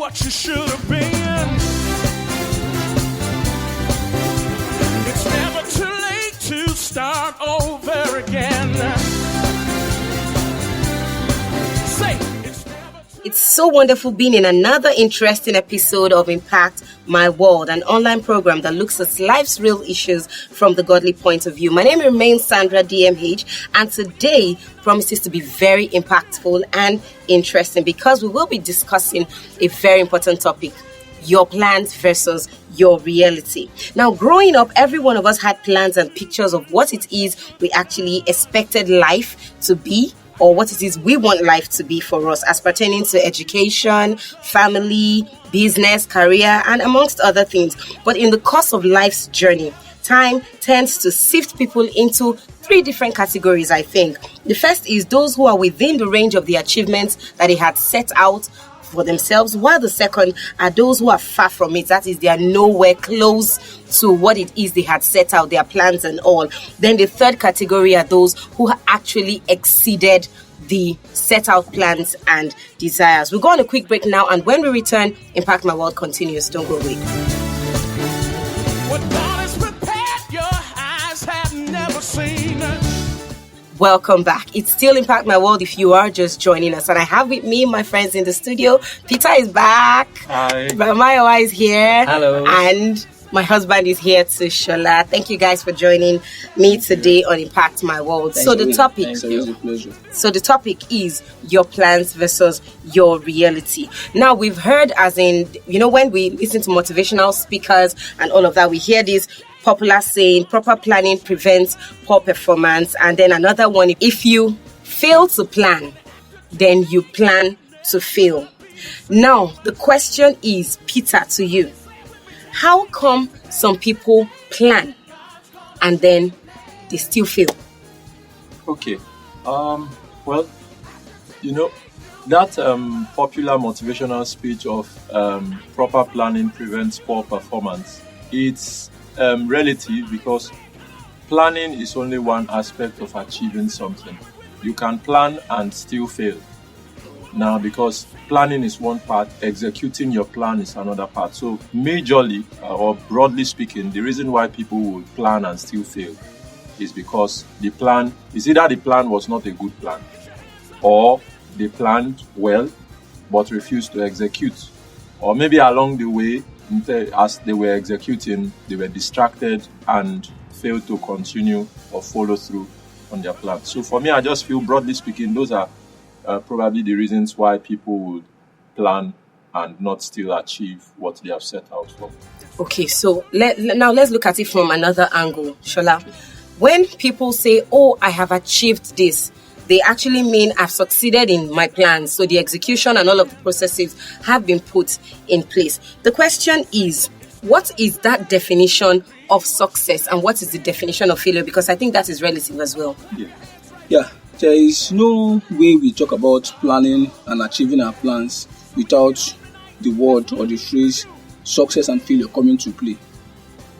what you should have been. It's never too late to start over again. Say, it's so wonderful being in another interesting episode of Impact My World, an online program that looks at life's real issues from the godly point of view. My name remains Sandra DMH, and today promises to be very impactful and interesting because we will be discussing a very important topic: your plans versus your reality. Now, growing up, every one of us had plans and pictures of what it is we actually expected life to be, or what it is we want life to be for us as pertaining to education, family, business, career, and amongst other things. But in the course of life's journey, time tends to sift people into three different categories, I think. The first is those who are within the range of the achievements that they had set out for themselves, while the second are those who are far from it. That is, they are nowhere close to what it is they had set out, their plans and all. Then the third category are those who actually exceeded the set out plans and desires. We'll go on a quick break now, and when we return, Impact My World continues. Don't go away. what God has prepared, your eyes have never seen. Welcome back. It's still Impact My World if you are just joining us. And I have with me my friends in the studio. Peter is back. Hi. Mayowa is here. Hello. And my husband is here too, Shola. Thank you guys for joining me today on Impact My World. Thanks, So the topic Thanks, always a pleasure. So the topic is your plans versus your reality. Now, we've heard, as in, when we listen to motivational speakers and all of that, we hear this popular saying, proper planning prevents poor performance. And then another one, if you fail to plan, then you plan to fail. Now, the question is, Peter, to you, how come some people plan and then they still fail? Okay. Well, that popular motivational speech of proper planning prevents poor performance, it's relative because planning is only one aspect of achieving something. You can plan and still fail. Now, because planning is one part, executing your plan is another part. So majorly, or broadly speaking, the reason why people would plan and still fail is because the plan was not a good plan, or they planned well but refused to execute, or maybe along the way, as they were executing, they were distracted and failed to continue or follow through on their plan. So for me, I just feel, broadly speaking, those are probably the reasons why people would plan and not still achieve what they have set out for. Okay, so now let's look at it from another angle, Shola. When people say, oh, I have achieved this, they actually mean I've succeeded in my plans. So the execution and all of the processes have been put in place. The question is, what is that definition of success and what is the definition of failure? Because I think that is relative as well. Yeah. There is no way we talk about planning and achieving our plans without the word or the phrase success and failure coming to play.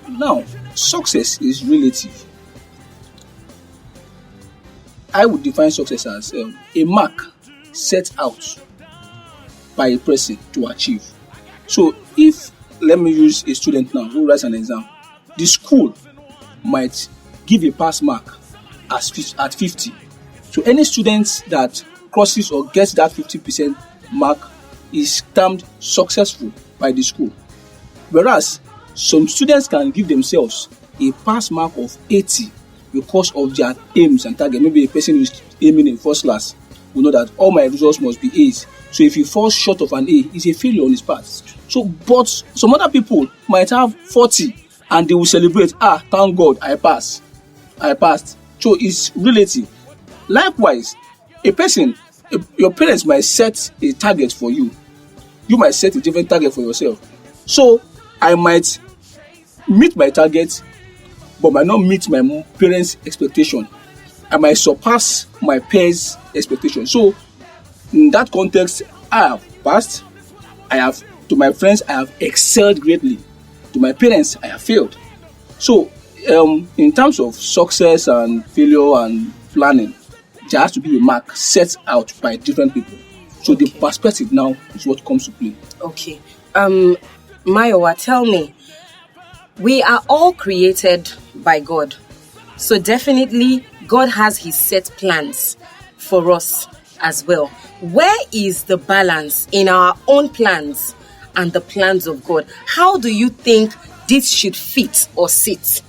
Now, success is relative. I would define success as a mark set out by a person to achieve. So if, let me use a student now who writes an exam, the school might give a pass mark at 50. So any student that crosses or gets that 50% mark is termed successful by the school. Whereas some students can give themselves a pass mark of 80 because of their aims and target. Maybe a person who is aiming in first class will know that all my results must be A's. So if he falls short of an A, it's a failure on his part. So, but some other people might have 40 and they will celebrate, thank God, I passed. So it's relative. Likewise, your parents might set a target for you. You might set a different target for yourself. So I might meet my target, but might not meet my parents' expectation. I might surpass my peers' expectation. So in that context, I have passed. To my friends, I have excelled greatly. To my parents, I have failed. So in terms of success and failure and planning, there has to be a mark set out by different people. So the perspective now is what comes to play. Okay. Mayowa, tell me, we are all created by God. So definitely God has his set plans for us as well. Where is the balance in our own plans and the plans of God? How do you think this should fit or sit?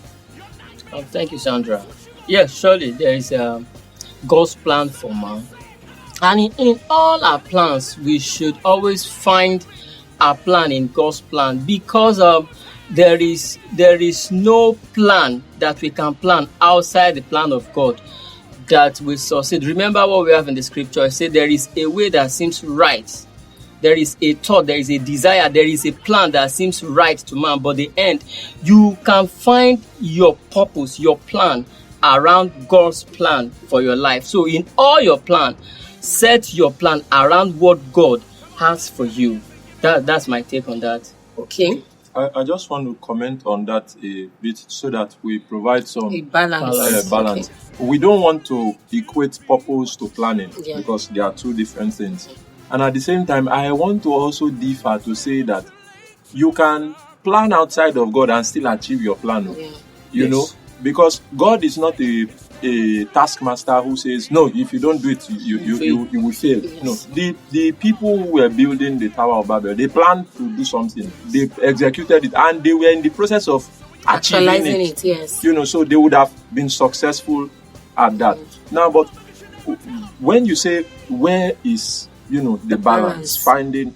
Thank you, Sandra. Yes, surely there is God's plan for man. And in all our plans, we should always find our plan in God's plan, because there is no plan that we can plan outside the plan of God that will succeed. Remember what we have in the scripture. It said there is a way that seems right. There is a thought, there is a desire, there is a plan that seems right to man, but the end, you can find your purpose, your plan around God's plan for your life. So in all your plan, set your plan around what God has for you. That's my take on that. Okay. I just want to comment on that a bit so that we provide some balance. balance. Okay. We don't want to equate purpose to planning because they are two different things. And at the same time, I want to also differ to say that you can plan outside of God and still achieve your plan. You know, because God is not a taskmaster who says, no, if you don't do it, you will fail. Yes. No, the people who were building the Tower of Babel, they planned to do something. They executed it and they were in the process of achieving it. Yes. You know, so they would have been successful at that. Now, but when you say where is the balance, finding,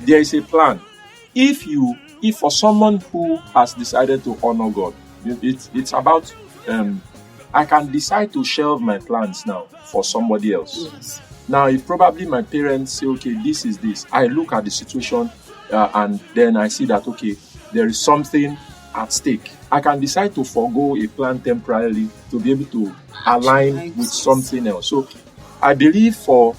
there is a plan. If for someone who has decided to honor God, it's about I can decide to shelve my plans now for somebody else. Yes. Now, if probably my parents say, okay, this is this, I look at the situation and then I see that, okay, there is something at stake. I can decide to forego a plan temporarily to be able to align with something else. So I believe for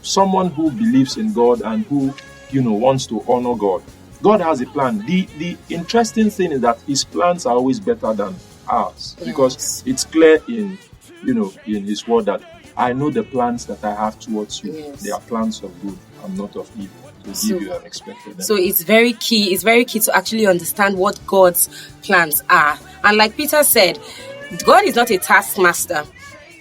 someone who believes in God and who, wants to honor God, God has a plan. The interesting thing is that his plans are always better than ours, because it's clear in his word that I know the plans that I have towards you. Yes. They are plans of good and not of evil, to give you an expected end. So it's very key to actually understand what God's plans are. And like Peter said, God is not a taskmaster.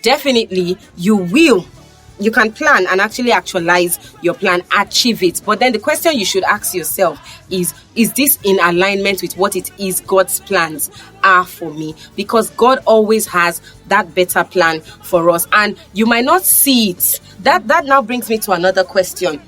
Definitely you can plan and actually actualize your plan, achieve it. But then the question you should ask yourself is this in alignment with what it is God's plans are for me? Because God always has that better plan for us. And you might not see it. That now brings me to another question.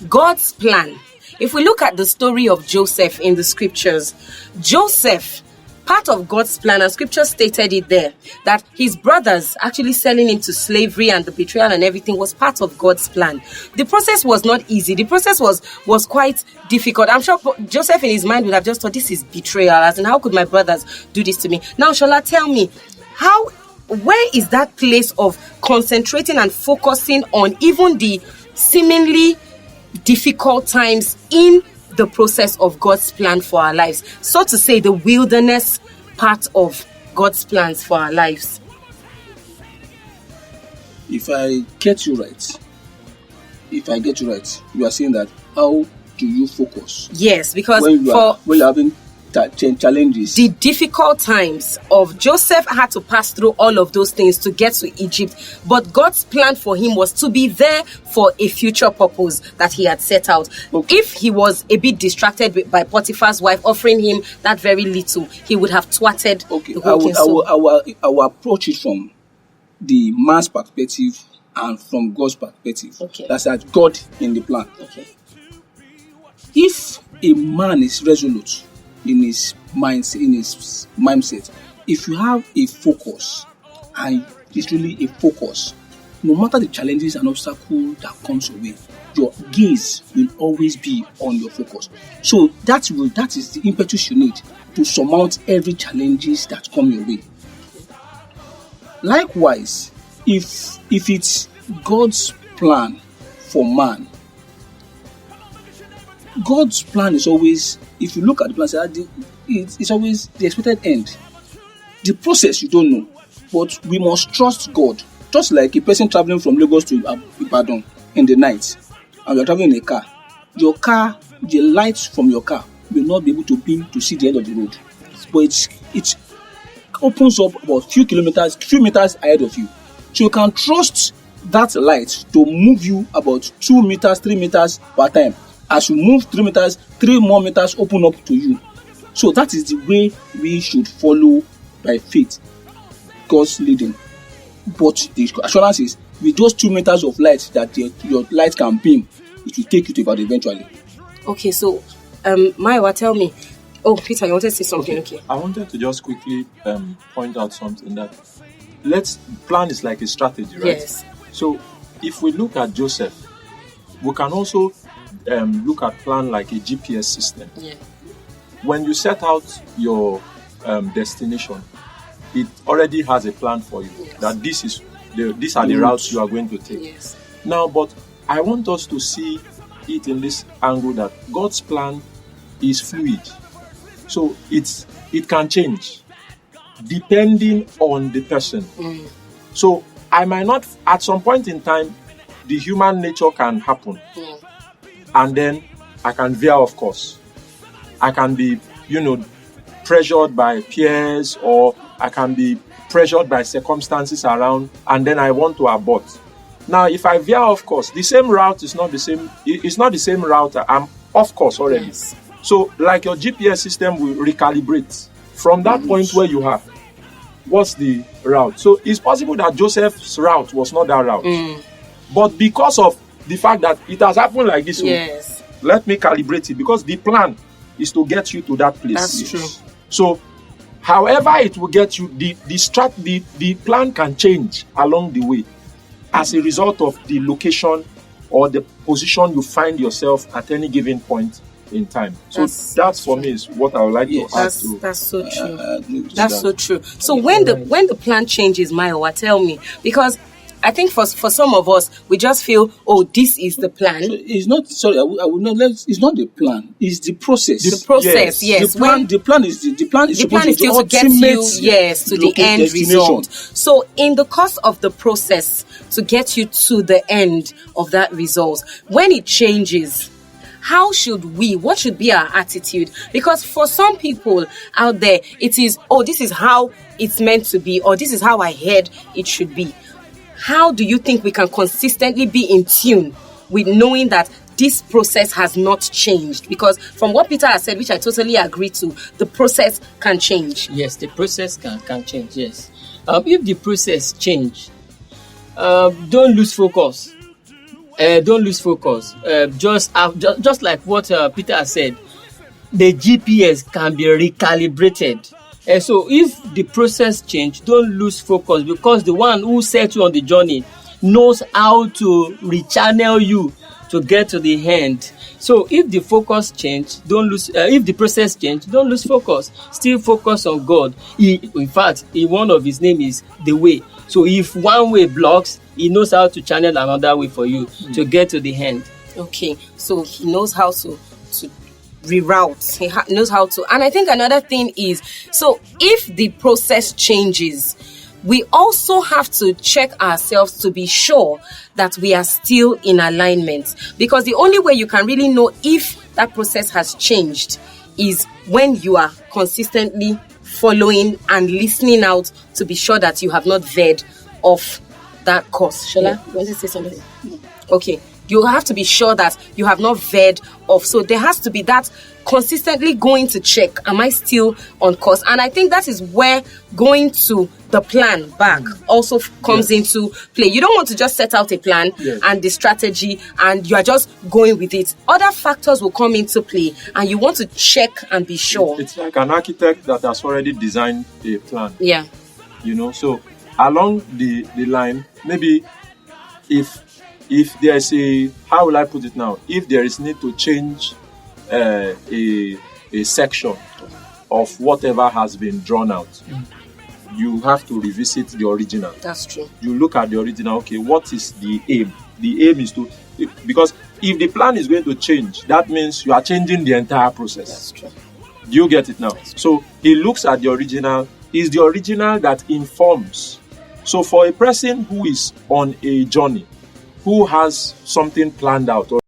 God's plan. If we look at the story of Joseph in the scriptures, Joseph, part of God's plan, and scripture stated it there, that his brothers actually selling him to slavery and the betrayal and everything was part of God's plan. The process was not easy. The process was quite difficult. I'm sure Joseph in his mind would have just thought, this is betrayal, as in how could my brothers do this to me? Now, Shola, tell me, where is that place of concentrating and focusing on even the seemingly difficult times in the process of God's plan for our lives, so to say, the wilderness part of God's plans for our lives? If I get you right, you are saying that how do you focus? Yes, because when you're having challenges. The difficult times of Joseph had to pass through all of those things to get to Egypt, but God's plan for him was to be there for a future purpose that he had set out. Okay. If he was a bit distracted by Potiphar's wife offering him that very little, he would have twatted the whole thing. I will approach it from the man's perspective and from God's perspective. Okay. That's that God in the plan. Okay. If a man is resolute in his mindset, if you have a focus and it's really a focus, no matter the challenges and obstacles that comes your way, your gaze will always be on your focus. So that is the impetus you need to surmount every challenges that come your way. Likewise, if it's God's plan for man, God's plan is always, if you look at the plan, it's always the expected end. The process you don't know, but we must trust God. Just like a person traveling from Lagos to Ibadan in the night, and you're traveling in a car, the lights from your car will not be able to beam to see the end of the road. But it opens up about few meters ahead of you. So you can trust that light to move you about 2 meters, 3 meters per time. As you move 3 meters, 3 more meters open up to you. So that is the way we should follow by faith, God's leading. But the assurance is, with those 2 meters of light that your light can beam, it will take you to God eventually. Okay, so Maiwa, tell me. Oh, Peter, you wanted to say something? Okay. I wanted to just quickly point out something that plan is like a strategy, right? Yes. So if we look at Joseph, we can also look at plan like a GPS system. Yeah. When you set out your destination, it already has a plan for you. Yes. That these are the routes you are going to take. Yes. Now, but I want us to see it in this angle that God's plan is fluid. So it can change depending on the person. So I might not, at some point in time, the human nature can happen. And then I can veer off course. I can be, pressured by peers, or I can be pressured by circumstances around, and then I want to abort. Now, if I veer off course, the same route is not the same. It's not the same route. I'm off course already. Yes. So, like your GPS system will recalibrate from that point where you are. What's the route? So, it's possible that Joseph's route was not that route, but because of the fact that it has happened like this, Yes. let me calibrate it, because the plan is to get you to that place. That's true. So, however it will get you, the plan can change along the way as a result of the location or the position you find yourself at any given point in time. So that's for me is what I would like to add to. That's so true. That's so true. So when the plan changes, Maiwa, tell me, because I think for some of us, we just feel, oh, this is the plan. So it's not. Sorry, I would not. It's not the plan. It's the process. The process, yes. The plan is still to get you, to the end result. So in the course of the process to get you to the end of that result, when it changes, what should be our attitude? Because for some people out there, it is, oh, this is how it's meant to be, or this is how I heard it should be. How do you think we can consistently be in tune with knowing that this process has not changed? Because from what Peter has said, which I totally agree to, the process can change. Yes, the process can change, yes. If the process change, don't lose focus. Don't lose focus. Just like what Peter has said, the GPS can be recalibrated. So if the process change, don't lose focus, because the one who set you on the journey knows how to rechannel you to get to the end. So if the focus change, don't lose. If the process change, don't lose focus. Still focus on God. In fact, one of His name is the way. So if one way blocks, He knows how to channel another way for you to get to the end. Okay, so He knows how to reroute. He knows how to. And I think another thing is, so if the process changes, we also have to check ourselves to be sure that we are still in alignment. Because the only way you can really know if that process has changed is when you are consistently following and listening out to be sure that you have not veered off that course. Shola, you want to say something? Okay. You have to be sure that you have not veered off. So there has to be that consistently going to check, am I still on course? And I think that is where going to the plan back also comes into play. You don't want to just set out a plan and the strategy and you are just going with it. Other factors will come into play and you want to check and be sure. It's like an architect that has already designed a plan. Yeah. So along the line, maybe if there's how will I put it now? If there is need to change a section of whatever has been drawn out, you have to revisit the original. That's true. You look at the original, okay, what is the aim? The aim is because if the plan is going to change, that means you are changing the entire process. That's true. Do you get it now? So he looks at the original. Is the original that informs. So for a person who is on a journey, who has something planned out, or